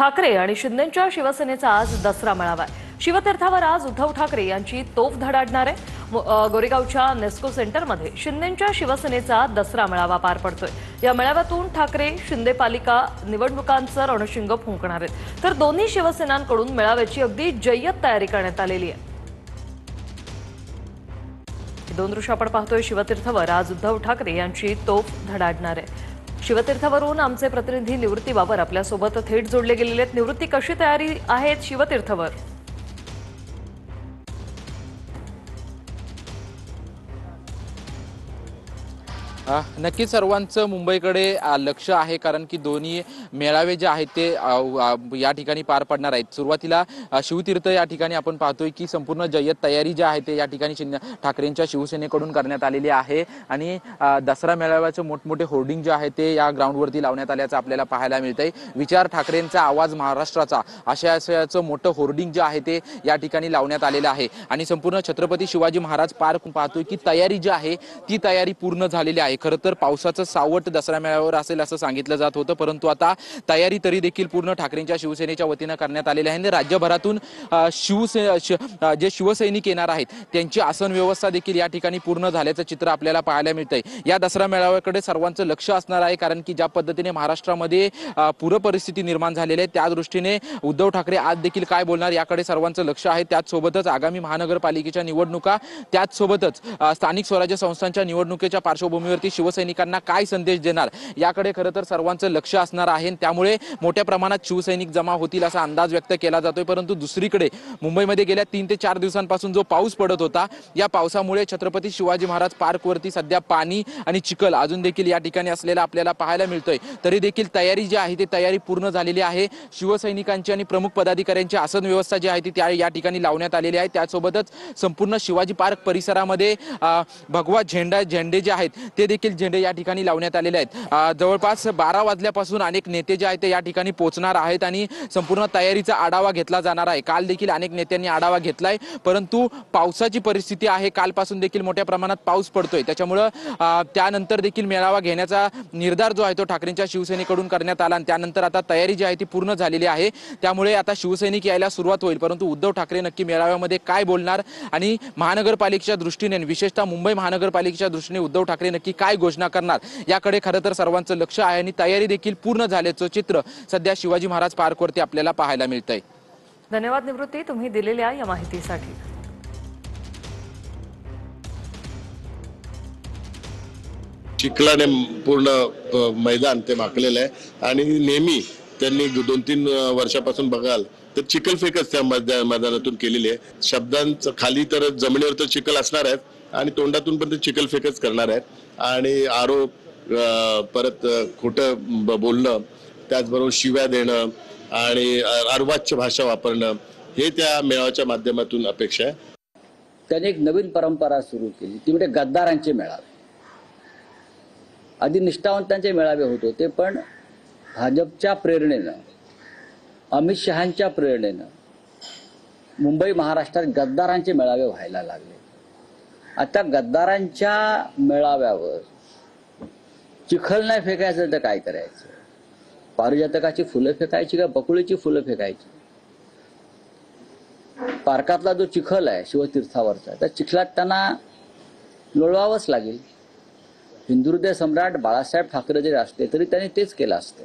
ठाकरे आणि शिंदेंच्या शिवसेनेचा आज दसरा मेळावा आहे। शिवतीर्थावर आज उद्धव ठाकरे यांची तोफ धडाडणार आहे। गोरेगावच्या नेस्को सेंटरमध्ये शिंदेंच्या शिवसेनेचा दसरा मेळावा पार पडतोय। या मेळाव्यातून ठाकरे शिंदे पालिका निवडणुकांचं रणशिंग फुंकणार आहेत, तर दोन्ही शिवसेनांकडून मेळाव्याची अगदी जय्यत तयारी करण्यात आलेली आहे। दोन दृश्य आपण पाहतोय। शिवतीर्थावर आज उद्धव ठाकरे यांची तोफ धडाडणार आहे। शिवतीर्थावरून आमचे प्रतिनिधी निवृत्ती बाबर आपल्यासोबत थेट जोडले गेलेले आहेत। निवृत्ती, कशी तयारी आहे शिवतीर्थावर? नक्कीच सर्वांचं मुंबईकडे लक्ष आहे, कारण की दोन्ही मेळावे जे आहेत ते या ठिकाणी पार पडणार आहेत। सुरुवातीला शिवतीर्थ या ठिकाणी आपण पाहतोय की संपूर्ण जय्यत तयारी जी आहे ते या ठिकाणी ठाकरेंच्या शिवसेनेकडून करण्यात आलेली आहे आणि दसरा मेळाव्याचे मोठमोठे होर्डिंग जे आहे ते या ग्राउंडवरती लावण्यात आल्याचं आपल्याला पाहायला मिळतंय। विचार ठाकरेंचा आवाज महाराष्ट्राचा अशा आशयाचं मोठं होर्डिंग जे आहे ते या ठिकाणी लावण्यात आलेलं आहे आणि संपूर्ण छत्रपती शिवाजी महाराज पार्क पाहतोय की तयारी जी आहे ती तयारी पूर्ण झालेली आहे। खरं तर पावसाचं सावट दसरा मेळाव्यावर असेल असं सांगितलं जात होतं, परंतु आता तयारी तरी देखील पूर्ण ठाकरेंच्या शिवसेनेच्या वतीनं करण्यात आलेली आहे। राज्यभरातून जे शिवसैनिक येणार आहेत त्यांची आसन व्यवस्था देखील या ठिकाणी पूर्ण झाल्याचं चित्र आपल्याला पाहायला मिळतंय। या दसरा मेळाव्याकडे सर्वांचं लक्ष असणार आहे, कारण की ज्या पद्धतीने महाराष्ट्रामध्ये पूर परिस्थिती निर्माण झालेली आहे त्या दृष्टीने उद्धव ठाकरे आज देखील काय बोलणार याकडे सर्वांचं लक्ष आहे। त्याचसोबतच आगामी महानगरपालिकेच्या निवडणुका, त्याचसोबतच स्थानिक स्वराज्य संस्थांच्या निवडणुकीच्या पार्श्वभूमीवरती शिवसैनिकांना काय संदेश देणार याकडे खरं तर सर्वांचं लक्ष असणार आहे। त्यामुळे मोठ्या प्रमाणात शिवसैनिक जमा होतील असा अंदाज व्यक्त केला जातोय। परंतु दुसरीकडे मुंबईमध्ये गेल्या 3 ते 4 दिवसांपासून जो पाऊस पडत होता, या पावसामुळे छत्रपती शिवाजी महाराज पार्कवरती सध्या पाणी आणि चिखल अजून देखील या ठिकाणी असलेला आपल्याला पाहायला मिळतोय। तरी देखील तयारी जी आहे ती तयारी पूर्ण झालेली आहे। शिवसैनिकांची आणि प्रमुख पदाधिकाऱ्यांची आसन व्यवस्था जी आहे ती या ठिकाणी लावण्यात आलेली आहे। त्यासोबतच संपूर्ण शिवाजी पार्क परिसरामध्ये भगवा झेंडे जे आहेत ते देखील झेंडे या ठिकाणी लावण्यात आलेले आहेत। जवळपास 12 वाजल्यापासून अनेक नेते जे आहेत ते या ठिकाणी पोहोचणार आहेत आणि संपूर्ण तयारीचा आढावा घेतला जाणार आहे। काल देखील अनेक नेत्यांनी आढावा घेतलाय, परंतु पावसाची परिस्थिती आहे, कालपासून देखील मोठ्या प्रमाणात पाऊस पडतोय, त्याच्यामुळे त्यानंतर देखील मेळावा घेण्याचा निर्धार जो आहे तो ठाकरेंच्या शिवसेनेकडून करण्यात आला आणि त्यानंतर आता तयारी जी आहे ती पूर्ण झालेली आहे। त्यामुळे आता शिवसैनिक यायला सुरुवात होईल, परंतु उद्धव ठाकरे नक्की मेळाव्यामध्ये काय बोलणार आणि महानगरपालिकेच्या दृष्टीने, विशेषतः मुंबई महानगरपालिकेच्या दृष्टीने उद्धव ठाकरे नक्की काय घोषणा करणार याकडे खरं तर सर्वांचं लक्ष आहे आणि तयारी देखील पूर्ण झाल्याचं चित्र सध्या शिवाजी महाराज पार्कवरती आपल्याला पाहायला मिळतंय। धन्यवाद निवृत्ती, तुम्ही दिलेल्या या माहितीसाठी। चिखलाने पूर्ण मैदान ते माखलेलं आहे आणि नेहमी त्यांनी 2-3 वर्षापासून बघाल तर चिखलफेकच त्या मैदानातून केलेली आहे। शब्दांचं खाली तर जमिनीवर तर चिखल असणार आहेत आणि तोंडातून पण ते चिखलफेकच करणार आहेत आणि आरोप, परत खोटं बोलणं, त्याचबरोबर शिव्या देणं आणि अर्वाच्य भाषा वापरणं हे त्या मेळाव्याच्या माध्यमातून अपेक्षा आहे। त्याने एक नवीन परंपरा सुरू केली, ती म्हणजे गद्दारांचे मेळावे। आधी निष्ठावंतांचे मेळावे होत होते, पण भाजपच्या प्रेरणेनं, अमित शहांच्या प्रेरणेनं मुंबई महाराष्ट्रात गद्दारांचे मेळावे व्हायला लागले। आता गद्दारांच्या मेळाव्यावर चिखल नाही फेकायचं तर काय करायचं? पारिजातकाची फुलं फेकायची का बकुळीची फुलं फेकायची? पार्कातला जो चिखल आहे शिवतीर्थावरचा, त्या चिखलात त्यांना लोळवावंच लागेल। हिंदुहृदय सम्राट बाळासाहेब ठाकरे जरी असते तरी त्यांनी तेच केलं असतं।